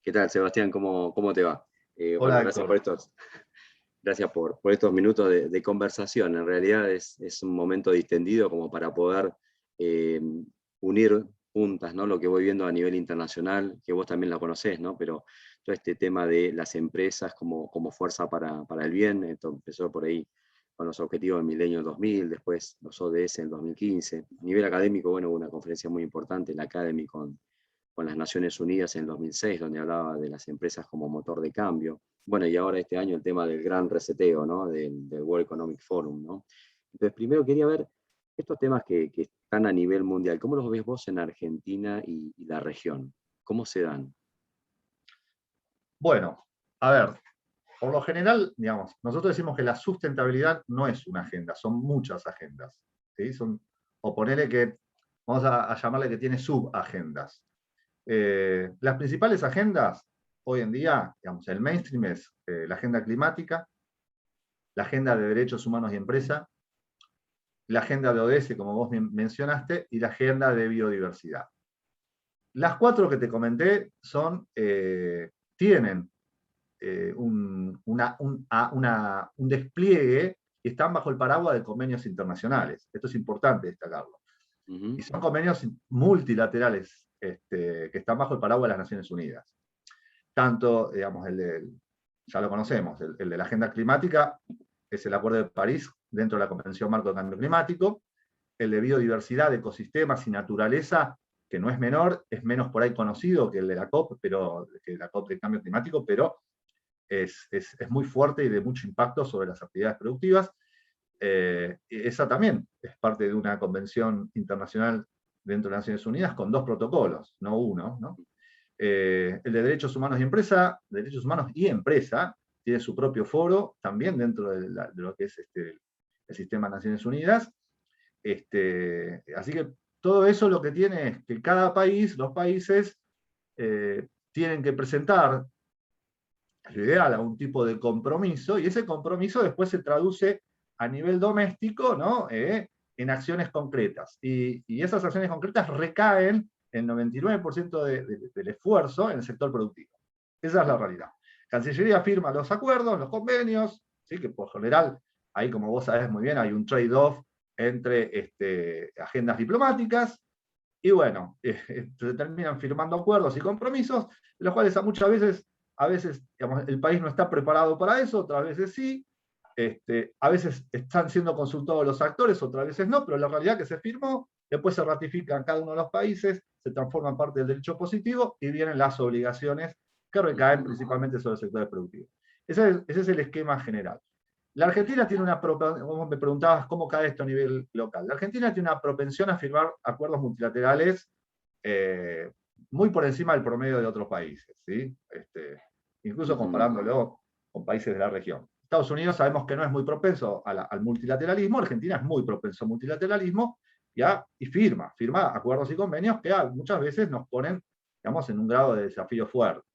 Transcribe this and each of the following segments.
¿Qué tal, Sebastián? ¿Cómo te va? Bueno, Hola gracias por Héctor. gracias por estos minutos de conversación. En realidad es un momento distendido como para poder eh, unir puntas, ¿no? Lo que voy viendo a nivel internacional, que vos también la conocés, ¿no? Pero todo este tema de las empresas como fuerza para el bien, esto empezó por ahí con los objetivos del milenio 2000, después los ODS en 2015. A nivel académico, bueno, hubo una conferencia muy importante, la Academy, con las Naciones Unidas en 2006, donde hablaba de las empresas como motor de cambio. Bueno, y ahora este año el tema del gran reseteo, ¿no? Del World Economic Forum, ¿no? Entonces, primero quería ver estos temas que están a nivel mundial, ¿cómo los ves vos en Argentina y la región? ¿Cómo se dan? Bueno, a ver, por lo general, digamos, nosotros decimos que la sustentabilidad no es una agenda, son muchas agendas. ¿Sí? O ponerle que, vamos a llamarle que tiene subagendas. Las principales agendas hoy en día, digamos, el mainstream es la agenda climática, la agenda de derechos humanos y empresa, la agenda de ODS, como vos mencionaste, y la agenda de biodiversidad. Las cuatro que te comenté tienen un despliegue y están bajo el paraguas de convenios internacionales. Esto es importante destacarlo. Y son convenios multilaterales que están bajo el paraguas de las Naciones Unidas. Tanto, digamos, ya lo conocemos, el de la agenda climática es el Acuerdo de París dentro de la Convención Marco de Cambio Climático, el de biodiversidad, ecosistemas y naturaleza, que no es menor, es menos por ahí conocido que el de la COP, que la COP de Cambio Climático, pero es muy fuerte y de mucho impacto sobre las actividades productivas. Esa también es parte de una convención internacional dentro de las Naciones Unidas con dos protocolos, no uno, ¿no? El de derechos humanos y empresa, tiene su propio foro, también dentro de lo que es el sistema de Naciones Unidas. Así que todo eso lo que tiene es que cada país, los países, tienen que presentar lo ideal, a un tipo de compromiso, y ese compromiso después se traduce a nivel doméstico, ¿no? En acciones concretas. Y esas acciones concretas recaen el 99% del esfuerzo en el sector productivo. Esa es la realidad. Cancillería firma los acuerdos, los convenios, ¿sí? Que por general, ahí como vos sabés muy bien, hay un trade-off entre agendas diplomáticas, y bueno, se terminan firmando acuerdos y compromisos, los cuales a veces digamos, el país no está preparado para eso, otras veces sí, a veces están siendo consultados los actores, otras veces no, pero la realidad que se firmó, después se ratifica en cada uno de los países, se transforma en parte del derecho positivo y vienen las obligaciones que recaen principalmente sobre el sector productivo. Ese es el esquema general. La Argentina tiene como me preguntabas, ¿cómo cae esto a nivel local? La Argentina tiene una propensión a firmar acuerdos multilaterales eh, muy por encima del promedio de otros países, ¿sí? Incluso comparándolo con países de la región. Estados Unidos sabemos que no es muy propenso al multilateralismo, Argentina es muy propenso al multilateralismo, y firma acuerdos y convenios que muchas veces nos ponen, digamos, en un grado de desafío fuerte.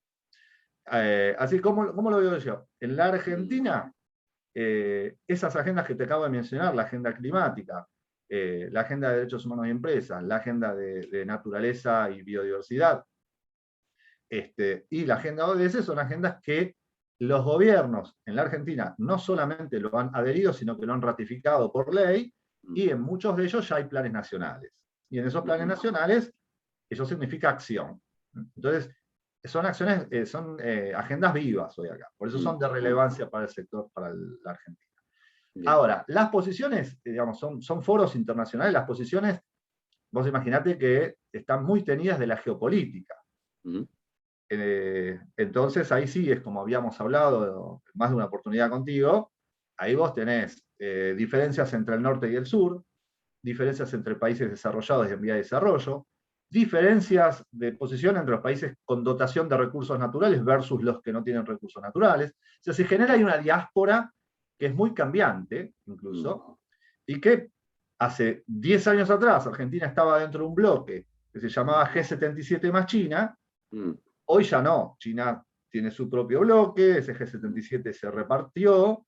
Así como lo veo yo. En la Argentina, esas agendas que te acabo de mencionar, la agenda climática, la agenda de derechos humanos y empresas, la agenda de naturaleza y biodiversidad, y la agenda ODS son agendas que los gobiernos en la Argentina no solamente lo han adherido, sino que lo han ratificado por ley, y en muchos de ellos ya hay planes nacionales. Y en esos planes nacionales, eso significa acción. Entonces, son agendas vivas hoy acá. Por eso son de relevancia para el sector, para la Argentina. Bien. Ahora, las posiciones, digamos, son foros internacionales, las posiciones, vos imaginate que están muy tenidas de la geopolítica. Entonces, ahí sí es como habíamos hablado más de una oportunidad contigo, ahí vos tenés diferencias entre el norte y el sur, diferencias entre países desarrollados y en vía de desarrollo, diferencias de posición entre los países con dotación de recursos naturales versus los que no tienen recursos naturales. O sea, se genera ahí una diáspora que es muy cambiante, incluso, y que hace 10 años atrás Argentina estaba dentro de un bloque que se llamaba G77 más China. Hoy ya no, China tiene su propio bloque, ese G77 se repartió,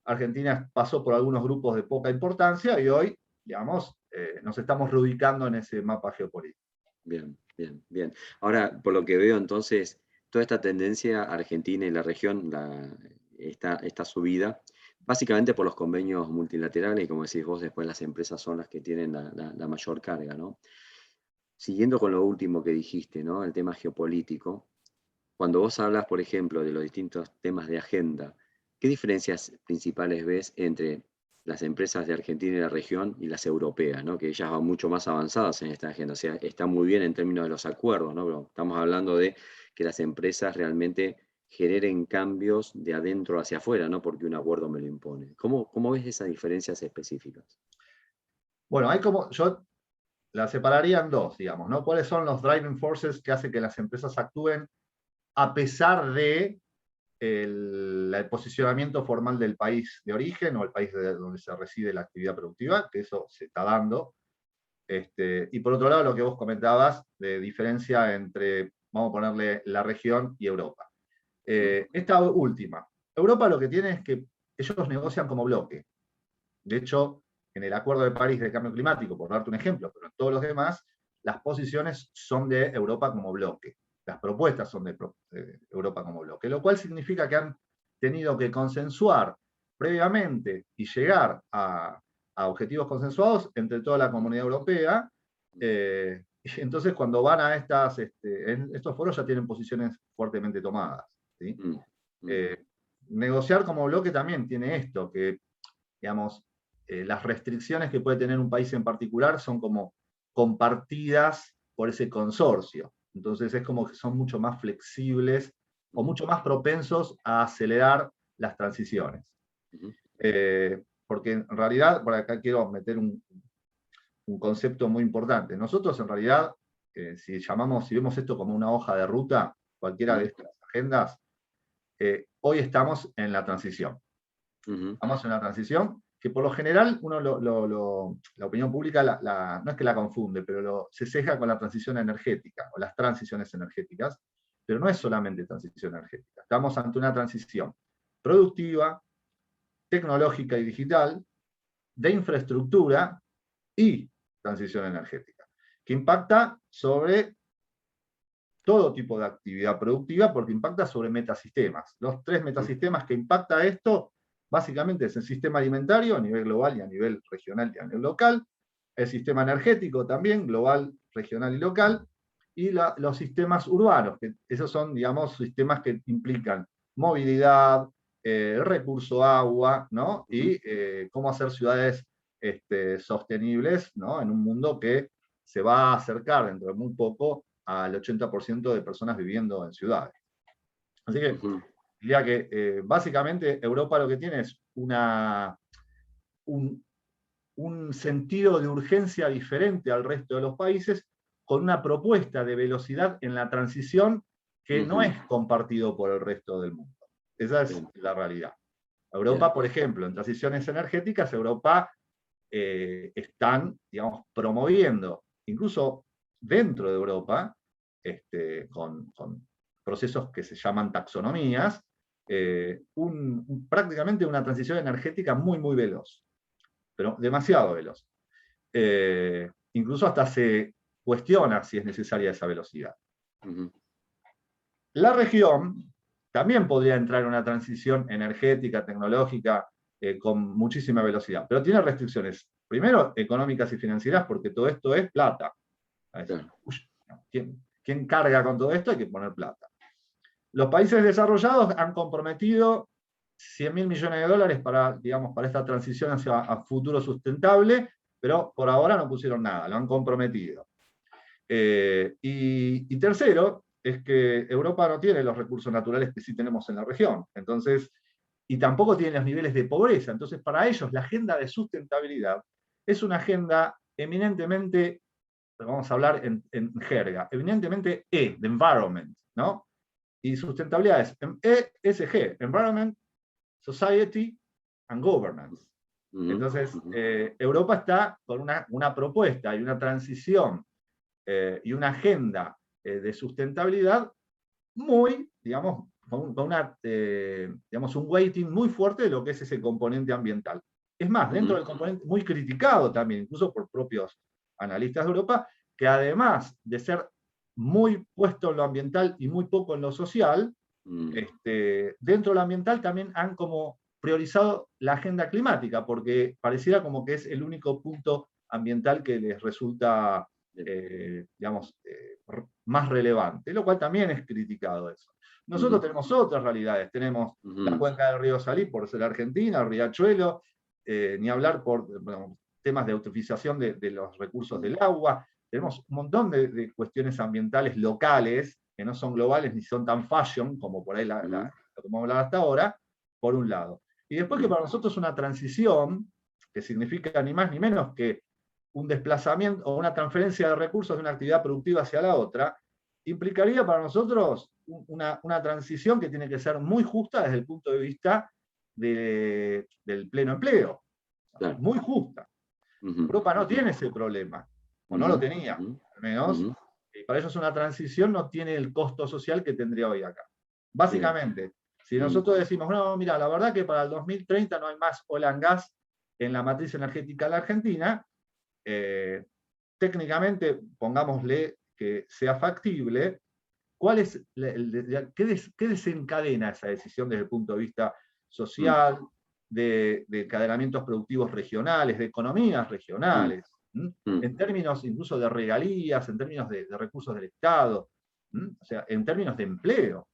Argentina pasó por algunos grupos de poca importancia y hoy, digamos, nos estamos reubicando en ese mapa geopolítico. Bien, bien, bien. Ahora, por lo que veo, entonces, toda esta tendencia argentina y la región, esta subida, básicamente por los convenios multilaterales, y como decís vos, después las empresas son las que tienen la mayor carga, ¿no? Siguiendo con lo último que dijiste, ¿no? El tema geopolítico. Cuando vos hablas, por ejemplo, de los distintos temas de agenda, ¿qué diferencias principales ves entre las empresas de Argentina y la región y las europeas, ¿no? Que ellas van mucho más avanzadas en esta agenda? O sea, está muy bien en términos de los acuerdos, ¿no? Pero estamos hablando de que las empresas realmente generen cambios de adentro hacia afuera, no porque un acuerdo me lo impone. ¿Cómo ves esas diferencias específicas? Bueno, yo la separaría en dos, digamos, ¿no? ¿Cuáles son los driving forces que hacen que las empresas actúen a pesar de el posicionamiento formal del país de origen o el país donde se reside la actividad productiva, que eso se está dando? Y por otro lado, lo que vos comentabas de diferencia entre, vamos a ponerle, la región y Europa. Esta última, Europa lo que tiene es que ellos negocian como bloque. De hecho, en el Acuerdo de París de Cambio Climático, por darte un ejemplo, pero en todos los demás, las posiciones son de Europa como bloque. Las propuestas son de Europa como bloque, lo cual significa que han tenido que consensuar previamente y llegar a objetivos consensuados entre toda la comunidad europea. Y entonces, cuando van a en estos foros, ya tienen posiciones fuertemente tomadas, ¿sí? Negociar como bloque también tiene esto, que, digamos, las restricciones que puede tener un país en particular son como compartidas por ese consorcio. Entonces es como que son mucho más flexibles o mucho más propensos a acelerar las transiciones. Porque en realidad, por acá quiero meter un concepto muy importante. Nosotros en realidad, si vemos esto como una hoja de ruta, cualquiera de estas agendas, hoy estamos en la transición. Estamos en una transición que por lo general la opinión pública no es que la confunde, pero se sesga con la transición energética o las transiciones energéticas, pero no es solamente transición energética. Estamos ante una transición productiva, tecnológica y digital, de infraestructura y transición energética, que impacta sobre todo tipo de actividad productiva porque impacta sobre metasistemas. Los 3 metasistemas que impacta esto básicamente es el sistema alimentario a nivel global y a nivel regional y a nivel local, el sistema energético también, global, regional y local, y los sistemas urbanos, que esos son, digamos, sistemas que implican movilidad, recurso agua, ¿no? Y cómo hacer ciudades sostenibles, ¿no? En un mundo que se va a acercar dentro de muy poco al 80% de personas viviendo en ciudades. Así que diría que básicamente Europa lo que tiene es un sentido de urgencia diferente al resto de los países, con una propuesta de velocidad en la transición que no es compartido por el resto del mundo. Esa es la realidad. Europa, por ejemplo, en transiciones energéticas, Europa están, digamos, promoviendo, incluso dentro de Europa, con procesos que se llaman taxonomías, prácticamente una transición energética muy, muy veloz, pero demasiado veloz. Incluso hasta se cuestiona si es necesaria esa velocidad. La región también podría entrar en una transición energética, tecnológica, con muchísima velocidad, pero tiene restricciones, primero económicas y financieras, porque todo esto es plata. ¿Quién carga con todo esto? Hay que poner plata. Los países desarrollados han comprometido 100.000 millones de dólares para esta transición hacia futuro sustentable, pero por ahora no pusieron nada, lo han comprometido. Y tercero, es que Europa no tiene los recursos naturales que sí tenemos en la región. Entonces, y tampoco tiene los niveles de pobreza. Entonces, para ellos, la agenda de sustentabilidad es una agenda eminentemente, vamos a hablar en jerga, eminentemente de environment, ¿no? Y sustentabilidad es ESG, Environment, Society and Governance. Entonces, Europa está con una propuesta y una transición y una agenda de sustentabilidad muy, digamos, con un weighting muy fuerte de lo que es ese componente ambiental. Es más, dentro del componente muy criticado también, incluso por propios analistas de Europa, que además de ser muy puesto en lo ambiental y muy poco en lo social, dentro de lo ambiental también han como priorizado la agenda climática, porque pareciera como que es el único punto ambiental que les resulta, digamos, más relevante, lo cual también es criticado eso. Nosotros tenemos otras realidades, tenemos la cuenca del río Salí, por ser Argentina, el riachuelo, ni hablar por temas de eutrofización de los recursos del agua, tenemos un montón de cuestiones ambientales locales, que no son globales ni son tan fashion, como por ahí lo que hemos hablado hasta ahora, por un lado. Y después que para nosotros una transición, que significa ni más ni menos que un desplazamiento o una transferencia de recursos de una actividad productiva hacia la otra, implicaría para nosotros una transición que tiene que ser muy justa desde el punto de vista del pleno empleo. Claro. Muy justa. Europa no tiene ese problema, o no lo tenía, al menos, y para ellos una transición no tiene el costo social que tendría hoy acá. Básicamente, si nosotros decimos, no, mira, la verdad que para el 2030 no hay más oil and gas en la matriz energética de la Argentina, técnicamente, pongámosle que sea factible, ¿cuál es qué desencadena esa decisión desde el punto de vista social, de encadenamientos productivos regionales, de economías regionales, en términos incluso de regalías, en términos de recursos del Estado, o sea, en términos de empleo?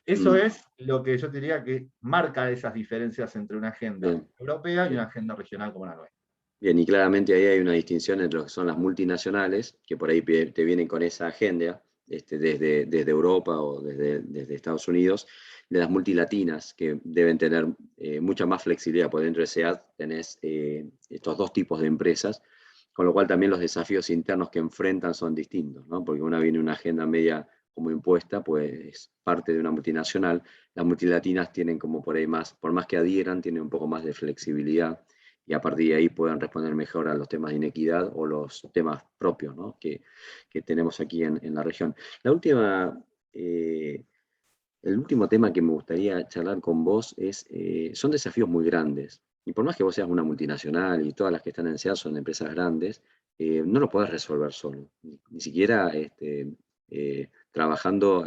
Eso es lo que yo diría que marca esas diferencias entre una agenda europea y una agenda regional como la nuestra. Bien, y claramente ahí hay una distinción entre lo que son las multinacionales, que por ahí te vienen con esa agenda, desde Europa o desde Estados Unidos, de las multilatinas, que deben tener mucha más flexibilidad. Por dentro de SEAT tenés estos dos tipos de empresas, con lo cual también los desafíos internos que enfrentan son distintos, ¿no? Porque una viene una agenda media como impuesta, pues es parte de una multinacional. Las multilatinas tienen como por ahí más, por más que adhieran, tienen un poco más de flexibilidad, y a partir de ahí puedan responder mejor a los temas de inequidad o los temas propios, ¿no? que tenemos aquí en la región. El último tema que me gustaría charlar con vos son desafíos muy grandes. Y por más que vos seas una multinacional y todas las que están en SEAT son empresas grandes, no lo podés resolver solo. Ni siquiera trabajando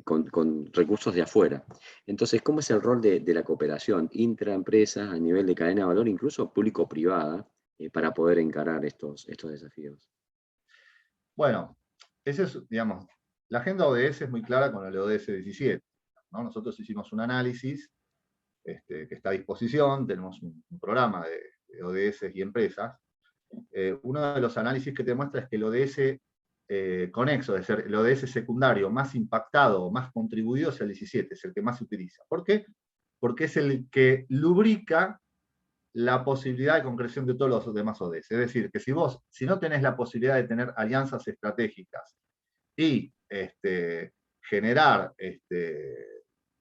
con recursos de afuera. Entonces, ¿cómo es el rol de la cooperación intraempresas a nivel de cadena de valor, incluso público-privada, para poder encarar estos desafíos? Bueno, ese es, digamos, la agenda ODS es muy clara con el ODS 17, ¿no? Nosotros hicimos un análisis que está a disposición, tenemos un programa de ODS y empresas. Uno de los análisis que te muestra es que el ODS conexo, es decir, el ODS secundario más impactado, más contribuido es el 17, es el que más se utiliza. ¿Por qué? Porque es el que lubrica la posibilidad de concreción de todos los demás ODS. Es decir, que si no tenés la posibilidad de tener alianzas estratégicas y generar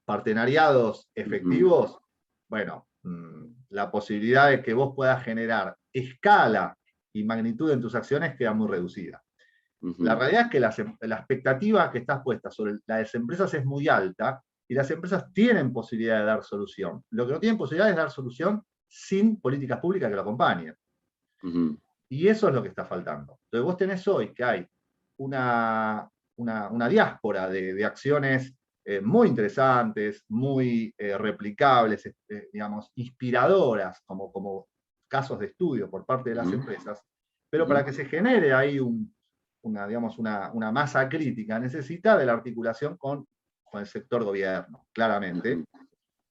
partenariados efectivos, bueno, la posibilidad de que vos puedas generar escala y magnitud en tus acciones queda muy reducida. La realidad es que la expectativa que está puesta sobre las empresas es muy alta y las empresas tienen posibilidad de dar solución. Lo que no tienen posibilidad es dar solución sin políticas públicas que lo acompañen. Y eso es lo que está faltando. Entonces vos tenés hoy que hay una diáspora de acciones muy interesantes, muy replicables, digamos, inspiradoras, como casos de estudio por parte de las empresas, pero para que se genere ahí una masa crítica, necesita de la articulación con el sector gobierno, claramente.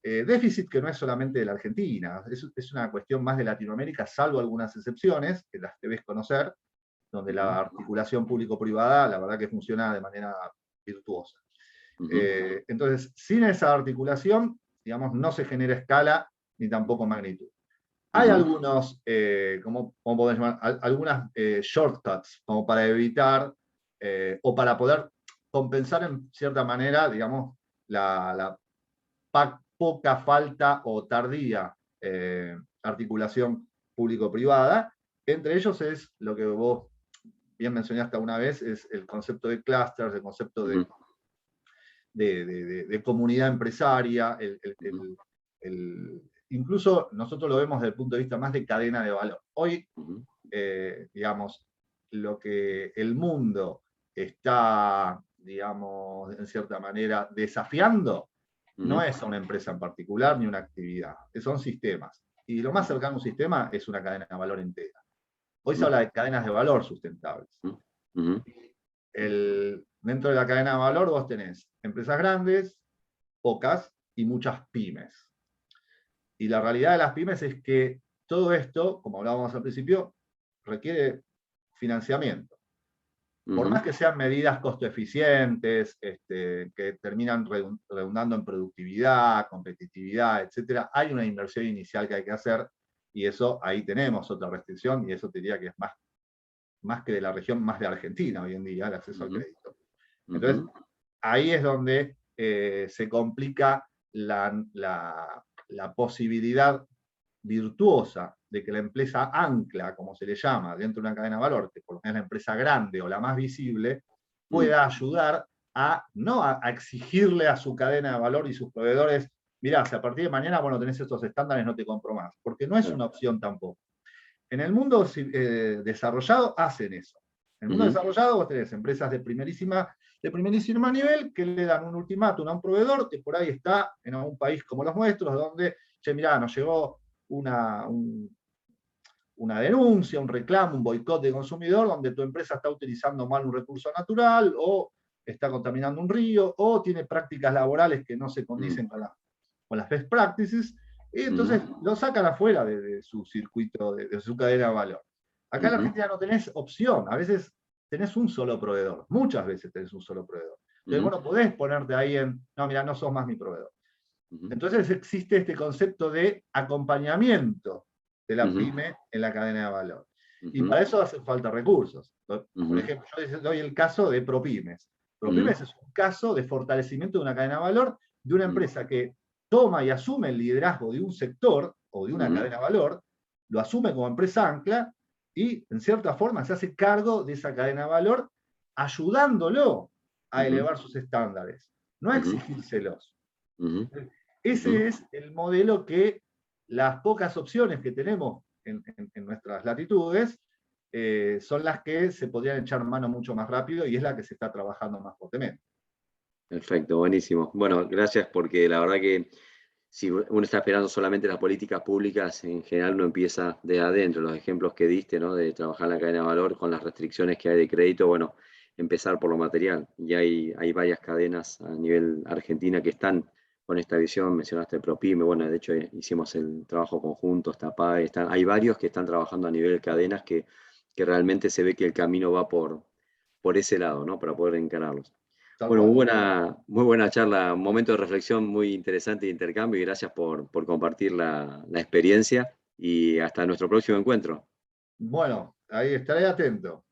Déficit que no es solamente de la Argentina, es una cuestión más de Latinoamérica, salvo algunas excepciones, que las debes conocer, donde la articulación público-privada, la verdad que funciona de manera virtuosa. Entonces, sin esa articulación, digamos, no se genera escala ni tampoco magnitud. Hay algunos, como podemos llamar, algunas shortcuts, como para evitar o para poder compensar en cierta manera, digamos, la poca falta o tardía articulación público-privada. Entre ellos es lo que vos bien mencionaste una vez, es el concepto de clusters, el concepto de comunidad empresaria, incluso nosotros lo vemos desde el punto de vista más de cadena de valor. Hoy, digamos, el mundo está, digamos, en cierta manera desafiando, no es a una empresa en particular ni una actividad, son sistemas. Y lo más cercano a un sistema es una cadena de valor entera. Hoy se habla de cadenas de valor sustentables. Dentro de la cadena de valor vos tenés empresas grandes, pocas y muchas pymes. Y la realidad de las pymes es que todo esto, como hablábamos al principio, requiere financiamiento. Por más que sean medidas costo eficientes, que terminan redundando en productividad, competitividad, etc., hay una inversión inicial que hay que hacer, y eso ahí tenemos otra restricción, y eso te diría que es más que de la región, más de Argentina hoy en día, el acceso al crédito. Entonces, ahí es donde se complica la posibilidad virtuosa de que la empresa ancla, como se le llama, dentro de una cadena de valor, que por lo menos la empresa grande o la más visible, pueda ayudar no a exigirle a su cadena de valor y sus proveedores, mirá, si a partir de mañana, bueno, tenés estos estándares, no te compro más, porque no es una opción tampoco. En el mundo desarrollado hacen eso. En el mundo desarrollado vos tenés empresas de primerísimo nivel que le dan un ultimátum a un proveedor que por ahí está en algún país como los nuestros, donde, che, mirá, nos llegó una denuncia, un reclamo, un boicot de consumidor, donde tu empresa está utilizando mal un recurso natural, o está contaminando un río, o tiene prácticas laborales que no se condicen con las best practices, y entonces lo sacan afuera de su circuito, de su cadena de valor. Acá en la Argentina no tenés opción, a veces tenés un solo proveedor, muchas veces tenés un solo proveedor. Entonces vos no podés ponerte ahí no, mira, no sos más mi proveedor. Entonces existe este concepto de acompañamiento de la pyme en la cadena de valor. Y para eso hacen falta recursos. Por ejemplo, yo doy el caso de ProPymes. ProPymes es un caso de fortalecimiento de una cadena de valor de una empresa que toma y asume el liderazgo de un sector o de una cadena de valor, lo asume como empresa ancla y, en cierta forma, se hace cargo de esa cadena de valor, ayudándolo a elevar sus estándares, no a exigírselos. Ese es el modelo que las pocas opciones que tenemos en nuestras latitudes son las que se podrían echar mano mucho más rápido, y es la que se está trabajando más fuertemente. Perfecto, buenísimo. Bueno, gracias, porque la verdad que si uno está esperando solamente las políticas públicas, en general uno empieza de adentro. Los ejemplos que diste, ¿no? De trabajar en la cadena de valor con las restricciones que hay de crédito, bueno, empezar por lo material. Y hay varias cadenas a nivel Argentina que están con esta visión. Mencionaste el ProPyme, bueno, de hecho hicimos el trabajo conjunto, está PAE, hay varios que están trabajando a nivel cadenas que realmente se ve que el camino va por ese lado, ¿no? Para poder encararlos. Bueno, muy buena charla, un momento de reflexión muy interesante de intercambio, y gracias por compartir la experiencia, y hasta nuestro próximo encuentro. Bueno, ahí estaré atento.